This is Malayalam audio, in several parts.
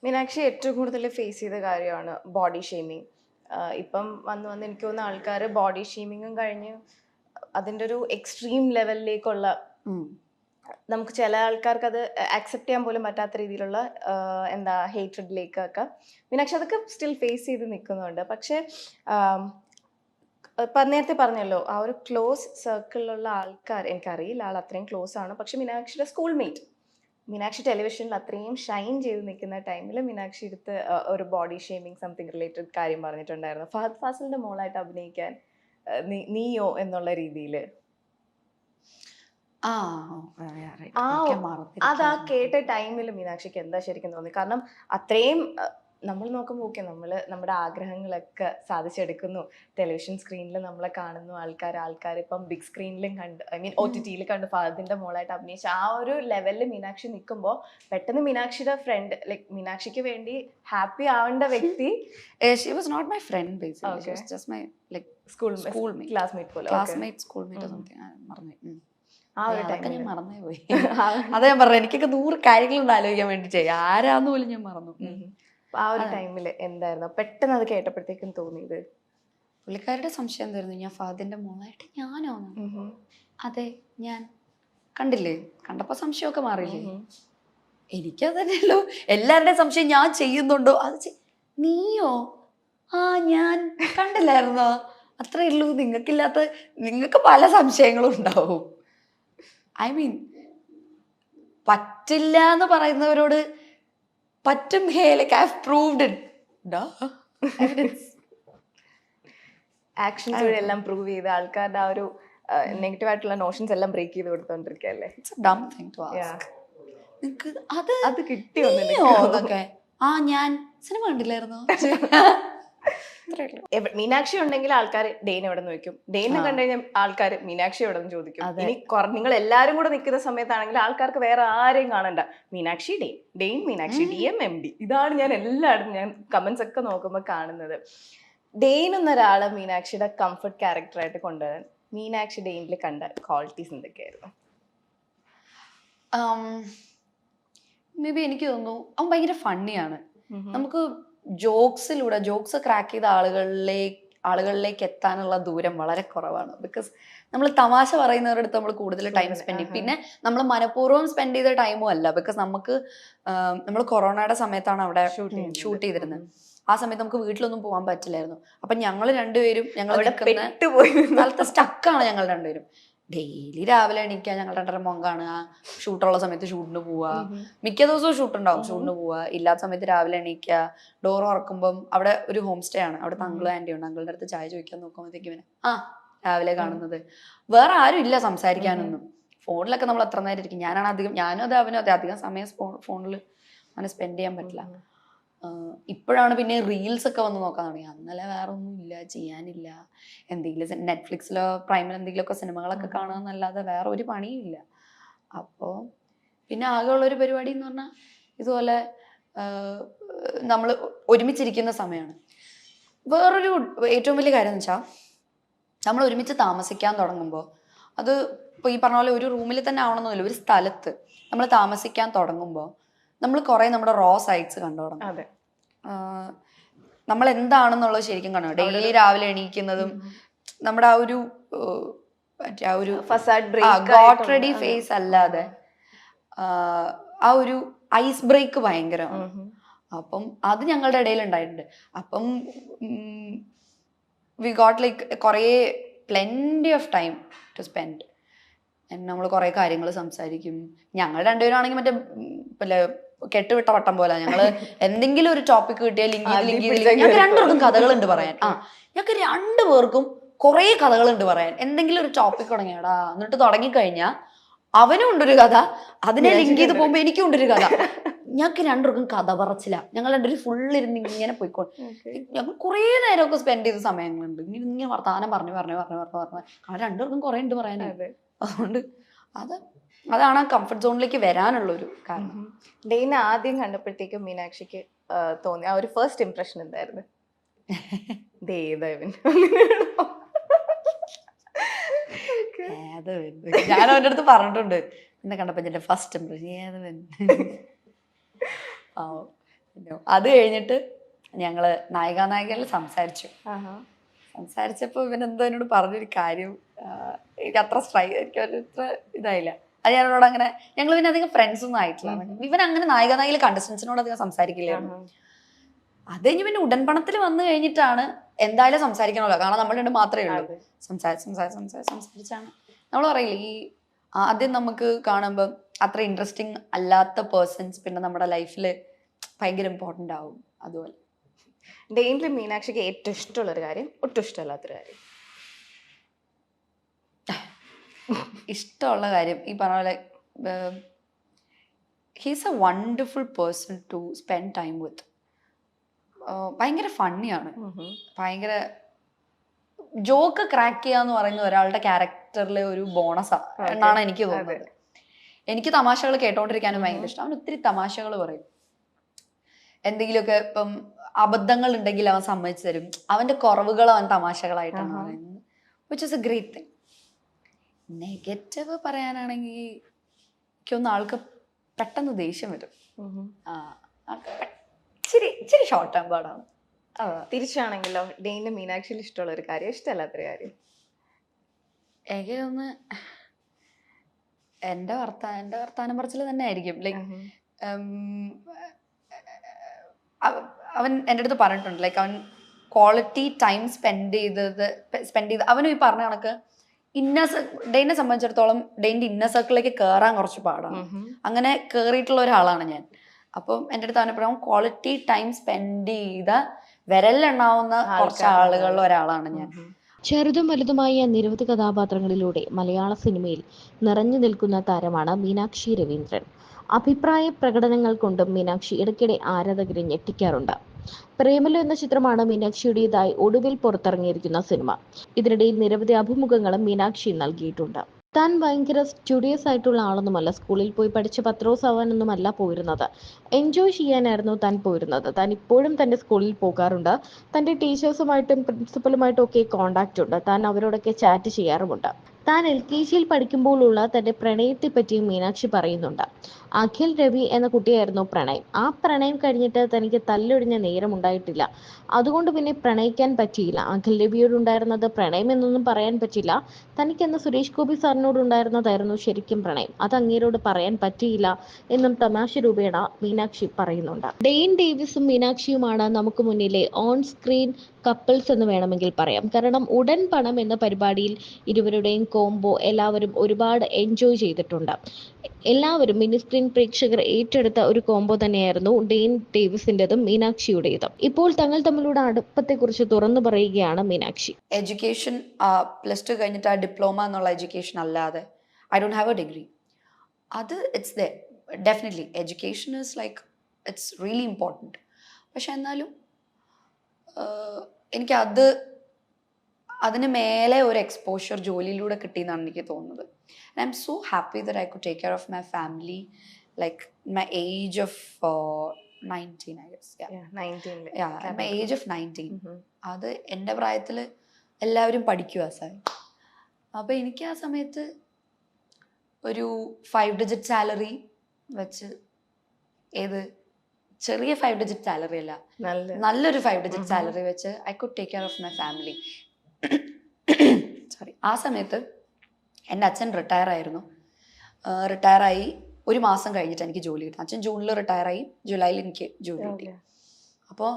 മീനാക്ഷി ഏറ്റവും കൂടുതൽ ഫേസ് ചെയ്ത കാര്യമാണ് ബോഡി ഷെയ്മിങ്. ഇപ്പം വന്ന് വന്ന് എനിക്ക് തോന്നുന്ന ആൾക്കാർ ബോഡി ഷെയ്മിങ്ങും കഴിഞ്ഞ് അതിൻ്റെ ഒരു എക്സ്ട്രീം ലെവലിലേക്കുള്ള, നമുക്ക് ചില ആൾക്കാർക്ക് അത് അക്സെപ്റ്റ് ചെയ്യാൻ പോലും പറ്റാത്ത രീതിയിലുള്ള എന്താ ഹേറ്റ്രഡിലേക്കൊക്കെ മീനാക്ഷി അതൊക്കെ സ്റ്റിൽ ഫേസ് ചെയ്ത് നിൽക്കുന്നുണ്ട്. പക്ഷേ നേരത്തെ പറഞ്ഞല്ലോ, ആ ഒരു ക്ലോസ് സർക്കിളിലുള്ള ആൾക്കാർ, എനിക്കറിയില്ല ആൾ അത്രയും ക്ലോസ് ആണ്, പക്ഷെ മീനാക്ഷിയുടെ സ്കൂൾ മേറ്റ് മീനാക്ഷി ടെലിവിഷനിൽ അത്രയും ഷൈൻ ചെയ്ത് നിൽക്കുന്ന ടൈമിൽ മീനാക്ഷി എടുത്ത് ഒരു ബോഡി ഷേമിങ് സംതിങ് റിലേറ്റഡ് കാര്യം പറഞ്ഞിട്ടുണ്ടായിരുന്നു. ഫഹദ് ഫാസിലിന്റെ മോളായിട്ട് അഭിനയിക്കാൻ നീയോ എന്നുള്ള രീതിയിൽ അതാ കേട്ട ടൈമിൽ മീനാക്ഷിക്ക് എന്താ ശരിക്കും തോന്നി? കാരണം അത്രയും നമ്മൾ നോക്കുമ്പോൾ ഓക്കെ, നമ്മൾ നമ്മുടെ ആഗ്രഹങ്ങളൊക്കെ സാധിച്ചെടുക്കുന്നു, ടെലിവിഷൻ സ്ക്രീനിൽ നമ്മളെ കാണുന്നു ആൾക്കാർ ഇപ്പം ബിഗ് സ്ക്രീനിലും കണ്ട്, ഐ മീൻ OTT കണ്ട് ഫഹദിന്റെ മോളായിട്ട് അഭിനയിച്ച ആ ഒരു ലെവലിൽ മീനാക്ഷി നിൽക്കുമ്പോൾ പെട്ടെന്ന് മീനാക്ഷിയുടെ ഫ്രണ്ട്, ലൈക് മീനാക്ഷിക്ക് വേണ്ടി ഹാപ്പി ആവേണ്ട വ്യക്തി, she was not my friend basically. Okay. She was just my like schoolmate, classmate പോലെ, schoolmate or something. മറന്നു. ആ ഒരു അതൊക്കെ ടൈമിൽ ഞാൻ മറന്നേ പോയി. അതാ ഞാൻ പറഞ്ഞു, എനിക്കൊക്കെ 100 കാര്യങ്ങളൊന്നും ആലോചിക്കാൻ വേണ്ടി ചെയ്യും, ആരാന്ന് പോലും ഞാൻ മറന്നു. ആ ഒരു ടൈമിൽ എന്തായിരുന്നു പെട്ടെന്ന് അത് കേട്ടപ്പോഴത്തേക്കും തോന്നിയത്? പുള്ളിക്കാരുടെ സംശയം എന്തായിരുന്നു, ഞാൻ ഫഹദിന്റെ മോളായിട്ട് ഞാനോ? അതെ, ഞാൻ. കണ്ടില്ലേ, കണ്ടപ്പോ സംശയമൊക്കെ മാറിയില്ലേ? എനിക്കതന്നെയല്ലോ എല്ലാവരുടെയും സംശയം, ഞാൻ ചെയ്യുന്നുണ്ടോ, അത് നീയോ? ആ, ഞാൻ കണ്ടില്ലായിരുന്നോ? അത്രേ ഉള്ളൂ. നിങ്ങൾക്ക് പല സംശയങ്ങളും ഉണ്ടാവും. ഐ മീൻ, പറ്റില്ല എന്ന് പറയുന്നവരോട് പറ്റും. Hey, like I have proved it. Actions വഴി എല്ലാം പ്രൂവ് ചെയ്ത് ആൾക്കാരുടെ ആ ഒരു നെഗറ്റീവ് ആയിട്ടുള്ള നോഷൻസ് എല്ലാം ബ്രേക്ക് ചെയ്ത് കൊടുത്തോണ്ടിരിക്കല്ലേ. അത് കിട്ടിയോന്നൊക്കെ. ആ, ഞാൻ സിനിമ കണ്ടില്ലായിരുന്നോ? മീനാക്ഷി ഉണ്ടെങ്കിൽ ആൾക്കാർ ഡെയിൻ എവിടെ നിന്ന് ചോദിക്കും, ഡെയിനെ കണ്ടു കഴിഞ്ഞാൽ ആൾക്കാർ മീനാക്ഷി എവിടെ നിന്ന് ചോദിക്കും. ഇനി നിങ്ങൾ എല്ലാരും കൂടെ നിൽക്കുന്ന സമയത്താണെങ്കിൽ ആൾക്കാർക്ക് വേറെ ആരെയും കാണണ്ട, മീനാക്ഷി ഡെയിൻ മീനാക്ഷി DM MD, ഇതാണ് ഞാൻ എല്ലായിടത്തും ഞാൻ കമന്റ്സ് ഒക്കെ നോക്കുമ്പോൾ കാണുന്നത്. ഡെയിൻ എന്നൊരാളെ മീനാക്ഷിയുടെ കംഫർട്ട് ക്യാരക്ടറായിട്ട് കൊണ്ടുവരാൻ മീനാക്ഷി ഡെയിനിൽ കണ്ട ക്വാളിറ്റീസ് എന്തൊക്കെയായിരുന്നു? മേ ബി എനിക്ക് തോന്നുന്നു അവൻ ഭയങ്കര ഫണ്ണിയാണ്. നമുക്ക് ജോക്സ് ക്രാക്ക് ചെയ്ത ആളുകളിലേക്ക് എത്താനുള്ള ദൂരം വളരെ കുറവാണ്. ബിക്കോസ് നമ്മൾ തമാശ പറയുന്നവരുടെ അടുത്ത് നമ്മൾ കൂടുതൽ ടൈം സ്പെൻഡ് ചെയ്യും. പിന്നെ നമ്മൾ മനഃപൂർവ്വം സ്പെൻഡ് ചെയ്ത ടൈമും അല്ല. ബിക്കോസ് നമ്മൾ കൊറോണയുടെ സമയത്താണ് അവിടെ ഷൂട്ട് ചെയ്തിരുന്നത്. ആ സമയത്ത് നമുക്ക് വീട്ടിലൊന്നും പോകാൻ പറ്റില്ലായിരുന്നു. അപ്പൊ ഞങ്ങൾ രണ്ടുപേരും സ്ഥലത്ത് സ്റ്റക്കാണ്. ഞങ്ങൾ രണ്ടുപേരും ഡെയിലി രാവിലെ എണീക്കുക, ഞങ്ങൾ രണ്ടര മോൻ കാണുക, ഷൂട്ടുള്ള സമയത്ത് ഷൂട്ടിന് പോവുക, മിക്ക ദിവസവും ഷൂട്ടുണ്ടാവും, ഷൂട്ടിന് പോവുക, ഇല്ലാത്ത സമയത്ത് രാവിലെ എണീക്കുക. ഡോർ തുറക്കുമ്പം അവിടെ ഒരു ഹോം സ്റ്റേ ആണ്, അവിടെ അങ്കിളും ആന്റി ഉണ്ട്. അങ്കിളുടെ അടുത്ത് ചായ ചോദിക്കാൻ നോക്കുമ്പോഴത്തേക്കും ഇവന് രാവിലെ കാണുന്നത്. വേറെ ആരും ഇല്ല സംസാരിക്കാനൊന്നും. ഫോണിലൊക്കെ നമ്മൾ എത്ര നേരം ഇരിക്കും. ഞാനും അതെ അവനും അതെ, അധികം സമയം ഫോണിൽ അങ്ങനെ സ്പെൻഡ് ചെയ്യാൻ പറ്റില്ല. ഇപ്പോഴാണ് പിന്നെ റീൽസ് ഒക്കെ വന്ന് നോക്കാൻ തുടങ്ങി. അന്നലെ വേറെ ഒന്നും ഇല്ല, ചെയ്യാനില്ല. എന്തെങ്കിലും നെറ്റ്ഫ്ലിക്സിലോ പ്രൈമിലോ എന്തെങ്കിലുമൊക്കെ സിനിമകളൊക്കെ കാണാന്നല്ലാതെ വേറെ ഒരു പണിയും ഇല്ല. അപ്പോൾ പിന്നെ ആകെയുള്ളൊരു പരിപാടി എന്ന് പറഞ്ഞാൽ ഇതുപോലെ നമ്മൾ ഒരുമിച്ചിരിക്കുന്ന സമയമാണ്. വേറൊരു ഏറ്റവും വലിയ കാര്യം എന്ന് വെച്ചാൽ, നമ്മൾ ഒരുമിച്ച് താമസിക്കാൻ തുടങ്ങുമ്പോൾ, അത് ഇപ്പോൾ ഈ പറഞ്ഞ പോലെ ഒരു റൂമിൽ തന്നെ ആവണമെന്നില്ല, ഒരു സ്ഥലത്ത് നമ്മൾ താമസിക്കാൻ തുടങ്ങുമ്പോൾ നമ്മൾ കുറെ നമ്മുടെ റോ സൈഡ്സ് കണ്ടു തുടങ്ങും. നമ്മൾ എന്താണെന്നുള്ളത് ശരിക്കും കണ്ടു. ഡെയിലി രാവിലെ എണീക്കുന്നതും നമ്മുടെ ആ ഒരു ഗോട്ട് റെഡി ഫേസ് അല്ലാതെ ആ ഒരു ഐസ് ബ്രേക്ക് ഭയങ്കരമാണ്. അപ്പം അത് ഞങ്ങളുടെ ഇടയിൽ ഉണ്ടായിട്ടുണ്ട്. അപ്പം വി ഗോട്ട് ലൈക്ക് കുറേ plenty of time to spend. നമ്മൾ കുറെ കാര്യങ്ങൾ സംസാരിക്കും. ഞങ്ങൾ രണ്ടുപേരും ആണെങ്കിൽ മറ്റേ കെട്ടുവിട്ട വട്ടം പോലെ ഞങ്ങള് എന്തെങ്കിലും ഒരു ടോപ്പിക് കിട്ടിയാൽ ഞങ്ങൾക്ക് രണ്ടുപേർക്കും കഥകളുണ്ട് പറയാൻ. ഞങ്ങൾക്ക് രണ്ടുപേർക്കും കുറെ കഥകളുണ്ട് പറയാൻ. എന്തെങ്കിലും ഒരു ടോപ്പിക് തുടങ്ങിയാടാ, എന്നിട്ട് തുടങ്ങിക്കഴിഞ്ഞാൽ അവനും ഉണ്ടൊരു കഥ, അതിനെ ലിങ്ക് ചെയ്ത് പോകുമ്പോ എനിക്കും ഉണ്ടൊരു കഥ. ഞങ്ങൾക്ക് രണ്ടുപേർക്കും കഥ പറച്ചില്ല. ഞങ്ങൾ രണ്ടുപേരും ഫുള്ളിരുന്ന് ഇങ്ങനെ പോയിക്കോളും. ഞങ്ങൾ കുറേ നേരമൊക്കെ സ്പെൻഡ് ചെയ്ത സമയങ്ങളുണ്ട് ഇങ്ങനെ വർത്താനം പറഞ്ഞു രണ്ടുപേർക്കും കുറെ ഉണ്ട് പറയാനായിട്ട്. അതുകൊണ്ട് അതാണ് ആ കംഫർട്ട് സോണിലേക്ക് വരാനുള്ള ഒരു കാരണം. ഡെയിനെ ആദ്യം കണ്ടപ്പോഴത്തേക്കും മീനാക്ഷിക്ക് തോന്നി ആ ഒരു ഫസ്റ്റ് ഇംപ്രഷൻ എന്തായിരുന്നു? ഞാൻ അവൻ്റെ അടുത്ത് പറഞ്ഞിട്ടുണ്ട്, എന്നെ കണ്ടപ്പോ എന്റെ ഫസ്റ്റ് ഇംപ്രഷൻ അത് കഴിഞ്ഞിട്ട് ഞങ്ങള് നായികാനായികയിൽ സംസാരിച്ചപ്പോൾ ഇവനെന്തോ എന്നോട് പറഞ്ഞൊരു കാര്യം എനിക്ക് അത്ര എനിക്ക് അത്ര ഇതായില്ല. അത് ഞാനോട് അങ്ങനെ ഞങ്ങൾ പിന്നെ അധികം ഫ്രണ്ട്സ് ഒന്നും ആയിട്ടില്ല. ഇവൻ അങ്ങനെ നായികാനായികയിൽ കണ്ടസ്റ്റൻസിനോട് അധികം സംസാരിക്കില്ലായിരുന്നു. അത് കഴിഞ്ഞ് പിന്നെ ഉടൻപണത്തിൽ വന്നു കഴിഞ്ഞിട്ടാണ് എന്തായാലും സംസാരിക്കണമല്ലോ, കാരണം നമ്മൾ രണ്ടും മാത്രമേ ഉള്ളൂ. സംസാരിച്ചാണ് നമ്മൾ പറയില്ലേ, ഈ ആദ്യം നമുക്ക് കാണുമ്പോൾ അത്ര ഇൻട്രസ്റ്റിംഗ് അല്ലാത്ത പേഴ്സൺസ് പിന്നെ നമ്മുടെ ലൈഫിൽ ഭയങ്കര ഇമ്പോർട്ടൻ്റ് ആവും. അതുപോലെ ഡെയിനിൽ മീനാക്ഷിക്ക് ഏറ്റവും ഇഷ്ടമുള്ളൊരു കാര്യം, ഒട്ടും ഇഷ്ടമല്ലാത്തൊരു കാര്യം? ഇഷ്ടമുള്ള കാര്യം ഈ പറഞ്ഞ പോലെ he's a wonderful person to spend time with. ഭയങ്കര ഫണ്ണിയാണ്, ഭയങ്കര ജോക്ക് ക്രാക്ക് ചെയ്യാന്ന് പറയുന്ന ഒരാളുടെ ക്യാരക്ടറിലെ ഒരു ബോണസാണ് എന്നാണ് എനിക്ക് തോന്നുന്നത്. എനിക്ക് തമാശകൾ കേട്ടോണ്ടിരിക്കാനും ഭയങ്കര ഇഷ്ടം. അവൻ ഒത്തിരി തമാശകൾ പറയും. എന്തെങ്കിലുമൊക്കെ ഇപ്പം അബദ്ധങ്ങൾ ഉണ്ടെങ്കിൽ അവൻ സമ്മതിച്ചു തരും. അവന്റെ കുറവുകൾ അവൻ തമാശകളായിട്ടാണ് പറയുന്നത്, which is A great thing. Negative പറയാനാണെങ്കിൽ എനിക്കൊന്നും ആൾക്ക് പെട്ടെന്ന് ദേഷ്യം വരും. ഇച്ചിരി ഷോർട്ട് ടേം പാടാണ്. തിരിച്ചാണെങ്കിലോ, ഡെയിനിന് മീനാക്ഷിയിൽ ഇഷ്ടമുള്ള ഒരു കാര്യം, ഇഷ്ടമല്ലാത്തൊരു കാര്യം? എനിക്ക് തോന്നുന്നു എന്റെ വർത്താനം പറച്ചിൽ തന്നെ ആയിരിക്കും. ലൈക്ക് അവൻ എൻ്റെ അടുത്ത് പറഞ്ഞിട്ടുണ്ട്, ലൈക്ക് അവൻ ക്വാളിറ്റി ടൈം സ്പെൻഡ് ചെയ്ത് അവനും ഈ പറഞ്ഞ കണക്ക് ഡെയിനെ സംബന്ധിച്ചിടത്തോളം ഡെയിൻ്റെ ഇന്നർ സർക്കിളിലേക്ക് കയറാൻ കുറച്ച് പാടാണ്. അങ്ങനെ കയറിയിട്ടുള്ള ഒരാളാണ് ഞാൻ. അപ്പം എൻ്റെ അടുത്ത് അവനെ പറയാം, ക്വാളിറ്റി ടൈം സ്പെൻഡ് ചെയ്ത വിരലിലെണ്ണാവുന്ന കുറച്ച് ആളുകളിൽ ഒരാളാണ് ഞാൻ. ചെറുതും വലുതുമായ നിരവധി കഥാപാത്രങ്ങളിലൂടെ മലയാള സിനിമയിൽ നിറഞ്ഞു നിൽക്കുന്ന താരമാണ് മീനാക്ഷി രവീന്ദ്രൻ. അഭിപ്രായ പ്രകടനങ്ങൾ കൊണ്ടും മീനാക്ഷി ഇടയ്ക്കിടെ ആരാധകരെ ഞെട്ടിക്കാറുണ്ട്. പ്രേമലു എന്ന ചിത്രമാണ് മീനാക്ഷിയുടേതായി ഒടുവിൽ പുറത്തിറങ്ങിയിരിക്കുന്ന സിനിമ. ഇതിനിടയിൽ നിരവധി അഭിമുഖങ്ങളും മീനാക്ഷി നൽകിയിട്ടുണ്ട്. താൻ ഭയങ്കര സ്റ്റുഡിയസ് ആയിട്ടുള്ള ആളൊന്നുമല്ല, സ്കൂളിൽ പോയി പഠിച്ച് പത്രോസ് ആവാനൊന്നുമല്ല പോയിരുന്നത്, എൻജോയ് ചെയ്യാനായിരുന്നു താൻ പോയിരുന്നത്. താൻ ഇപ്പോഴും തൻ്റെ സ്കൂളിൽ പോകാറുണ്ട്. തൻ്റെ ടീച്ചേഴ്സുമായിട്ടും പ്രിൻസിപ്പലുമായിട്ടും ഒക്കെ കോണ്ടാക്റ്റ് ഉണ്ട്. താൻ അവരോടൊക്കെ ചാറ്റ് ചെയ്യാറുമുണ്ട്. താൻ LKGയിൽ പഠിക്കുമ്പോഴുള്ള തൻ്റെ പ്രണയത്തെ പറ്റിയും മീനാക്ഷി പറയുന്നുണ്ട്. അഖിൽ രവി എന്ന കുട്ടിയായിരുന്നു പ്രണയം. ആ പ്രണയം കഴിഞ്ഞിട്ട് തനിക്ക് തല്ലൊടിഞ്ഞ നേരമുണ്ടായിട്ടില്ല. അതുകൊണ്ട് പിന്നെ പ്രണയിക്കാൻ പറ്റിയില്ല. അഖിൽ രവിയോടുണ്ടായിരുന്നത് പ്രണയം എന്നൊന്നും പറയാൻ പറ്റില്ല. തനിക്കെന്ന് സുരേഷ് ഗോപി സാറിനോടുണ്ടായിരുന്നതായിരുന്നു ശരിക്കും പ്രണയം. അത് അങ്ങേരോട് പറയാൻ പറ്റിയില്ല എന്നും തമാശ രൂപേണ മീനാക്ഷി പറയുന്നുണ്ട്. ഡെയിൻ ഡേവിസും മീനാക്ഷിയുമാണ് നമുക്ക് മുന്നിലെ ഓൺ സ്ക്രീൻ കപ്പിൾസ് എന്ന് വേണമെങ്കിൽ പറയാം. കാരണം ഉടൻ പണം എന്ന പരിപാടിയിൽ ഇരുവരുടെയും കോംബോ എല്ലാവരും ഒരുപാട് എൻജോയ് ചെയ്തിട്ടുണ്ട്. എല്ലാവരും മിനി സ്ക്രീൻ പ്രേക്ഷകർ ഏറ്റെടുത്ത ഒരു കോംബോ തന്നെയായിരുന്നു ഡെയിൻ ഡേവിസിൻ്റെതും മീനാക്ഷിയുടേതും. ഇപ്പോൾ തങ്ങൾ തമ്മിലുള്ള അടുപ്പത്തെക്കുറിച്ച് തുറന്നു പറയുകയാണ് മീനാക്ഷി. എഡ്യൂക്കേഷൻ +2 കഴിഞ്ഞിട്ട് ആ ഡിപ്ലോമ എന്നുള്ള എഡ്യൂക്കേഷൻ അല്ലാതെ I don't have a degree. അത് it's the definitely education is like it's really important. പക്ഷെ എന്നാലും എനിക്ക് അതിന് മേലെ ഒരു എക്സ്പോഷർ ജോലിയിലൂടെ കിട്ടിയെന്നാണ് എനിക്ക് തോന്നുന്നത്. And I'm so happy that I could take care of my family like my age of 19, I guess. Yeah, 19. Yeah, at my age of 19. അത് എൻ്റെ പ്രായത്തിൽ എല്ലാവരും പഠിക്കുക സാർ. അപ്പോൾ എനിക്ക് ആ സമയത്ത് ഒരു 5 digit സാലറി വെച്ച്, ചെറിയ 5 digit സാലറി അല്ല, നല്ലൊരു 5 digit സാലറി വെച്ച് I could take care of my family. Sorry. ആ സമയത്ത് എൻ്റെ അച്ഛൻ റിട്ടയർ ആയിരുന്നു. റിട്ടയറായി 1 മാസം കഴിഞ്ഞിട്ട് എനിക്ക് ജോലി കിട്ടി. അച്ഛൻ ജൂണിൽ റിട്ടയറായി, ജൂലൈയിൽ എനിക്ക് ജോലി കിട്ടി. അപ്പോൾ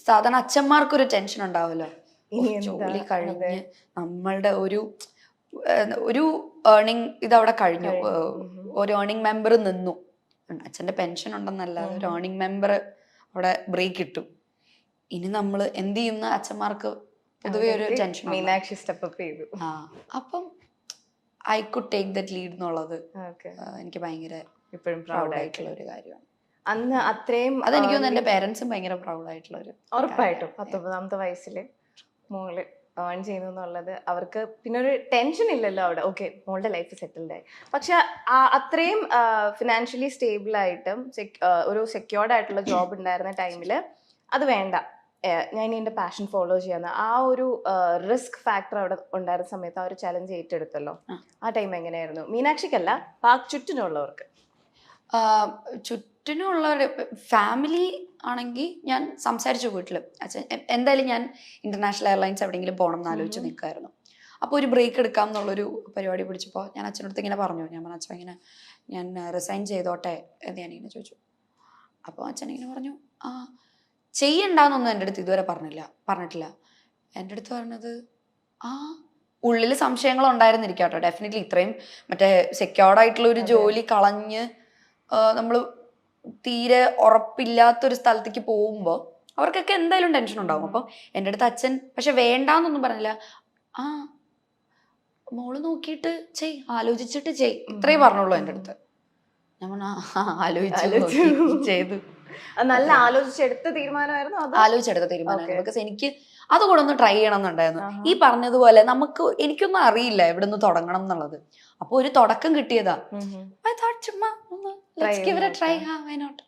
സാധാരണ അച്ഛന്മാർക്കൊരു ടെൻഷൻ ഉണ്ടാവുമല്ലോ, ജോലി കഴിഞ്ഞ് നമ്മളുടെ ഒരു ഏർണിംഗ് ഇതവിടെ കഴിഞ്ഞു, ഒരു ഏർണിംഗ് മെമ്പർ നിന്നു. അച്ഛൻ്റെ പെൻഷൻ ഉണ്ടെന്നല്ലാതെ ഒരു ഏർണിംഗ് മെമ്പർ അവിടെ ബ്രേക്ക് ഇട്ടു. ഇനി നമ്മൾ എന്ത് ചെയ്യുന്ന അച്ഛന്മാർക്ക് പൊതുവെ ഒരു ടെൻഷൻ. മീനാക്ഷി സ്റ്റെപ്പ് അപ്പ് ചെയ്തു. അപ്പം I could take that lead എന്നുള്ളത് എനിക്ക് ഭയങ്കര ഇപ്പോഴും പ്രൗഡ് ആയിട്ടുള്ള ഒരു കാര്യമാണ്. അന്ന് അത്രയും അതെനിക്ക് തോന്നുന്നു എൻ്റെ പേരൻസും ഭയങ്കര പ്രൗഡ് ആയിട്ടുള്ള ഒരു. ഉറപ്പായിട്ടും 19ാമത്തെ വയസ്സിൽ മോള് ഏൺ ചെയ്യുന്നു എന്നുള്ളത് അവർക്ക് പിന്നെ ഒരു ടെൻഷൻ ഇല്ലല്ലോ അവിടെ. ഓക്കെ, മോളുടെ ലൈഫ് സെറ്റിൽഡ് ആയി. പക്ഷെ അത്രയും ഫിനാൻഷ്യലി സ്റ്റേബിൾ ആയിട്ടും ഒരു സെക്യൂർഡ് ആയിട്ടുള്ള ജോബ് ഉണ്ടായിരുന്ന ടൈമിൽ അത് വേണ്ട, ഞാൻ എൻ്റെ പാഷൻ ഫോളോ ചെയ്യാന്ന് ആ ഒരു റിസ്ക് ഫാക്ടർ അവിടെ ഉണ്ടായിരുന്ന സമയത്ത് ആ ഒരു ചലഞ്ച് ഏറ്റെടുത്തല്ലോ. ആ ടൈം എങ്ങനെയായിരുന്നു? മീനാക്ഷിക്കല്ല, ചുറ്റിനുള്ളവർക്ക്. ചുറ്റിനുള്ള ഫാമിലി ആണെങ്കിൽ ഞാൻ സംസാരിച്ചു വീട്ടിൽ. അച്ഛൻ എന്തായാലും ഞാൻ ഇന്റർനാഷണൽ എയർലൈൻസ് എവിടെയെങ്കിലും പോകണം എന്ന് ആലോചിച്ച് നിൽക്കുമായിരുന്നു. അപ്പോൾ ഒരു ബ്രേക്ക് എടുക്കാം എന്നുള്ളൊരു പരിപാടി പിടിച്ചപ്പോൾ ഞാൻ അച്ഛനടുത്ത് ഇങ്ങനെ പറഞ്ഞു. ഞാൻ പറഞ്ഞു, അച്ഛൻ ഇങ്ങനെ ഞാൻ റിസൈൻ ചെയ്തോട്ടെ എന്ന് ഞാനിങ്ങനെ ചോദിച്ചു. അപ്പോൾ അച്ഛൻ ഇങ്ങനെ പറഞ്ഞു, ആ ചെയ്യണ്ടെന്നൊന്നും എൻ്റെ അടുത്ത് ഇതുവരെ പറഞ്ഞിട്ടില്ല. എൻ്റെ അടുത്ത് പറഞ്ഞത്, ആ ഉള്ളിൽ സംശയങ്ങൾ ഉണ്ടായിരുന്നിരിക്കാം കേട്ടോ, ഡെഫിനറ്റ്ലി. ഇത്രയും മറ്റേ സെക്യൂർഡ് ആയിട്ടുള്ള ഒരു ജോലി കളഞ്ഞ് നമ്മൾ തീരെ ഉറപ്പില്ലാത്തൊരു സ്ഥലത്തേക്ക് പോകുമ്പോൾ അവർക്കൊക്കെ എന്തായാലും ടെൻഷൻ ഉണ്ടാവും. അപ്പം എൻ്റെ അടുത്ത് അച്ഛൻ പക്ഷെ വേണ്ടാന്നൊന്നും പറഞ്ഞില്ല. ആ മോള് നോക്കിയിട്ട് ആലോചിച്ചിട്ട് ഇത്രേ പറഞ്ഞുള്ളൂ എൻ്റെ അടുത്ത്. ഞാൻ ആലോചിച്ചു ചെയ്തു. നല്ല ആലോചിച്ചെടുത്ത തീരുമാനമായിരുന്നു. ആലോചിച്ചെടുത്ത തീരുമാനമായിരുന്നു. ബിക്കോസ് എനിക്ക് അതുകൂടെ ഒന്ന് ട്രൈ ചെയ്യണം എന്നുണ്ടായിരുന്നു. ഈ പറഞ്ഞതുപോലെ എനിക്കൊന്നും അറിയില്ല എവിടെ നിന്ന് തുടങ്ങണം എന്നുള്ളത്. അപ്പൊ ഒരു തുടക്കം കിട്ടിയതാ. I thought ചുമ്മാ ഒന്ന് let's give it a try. Why not?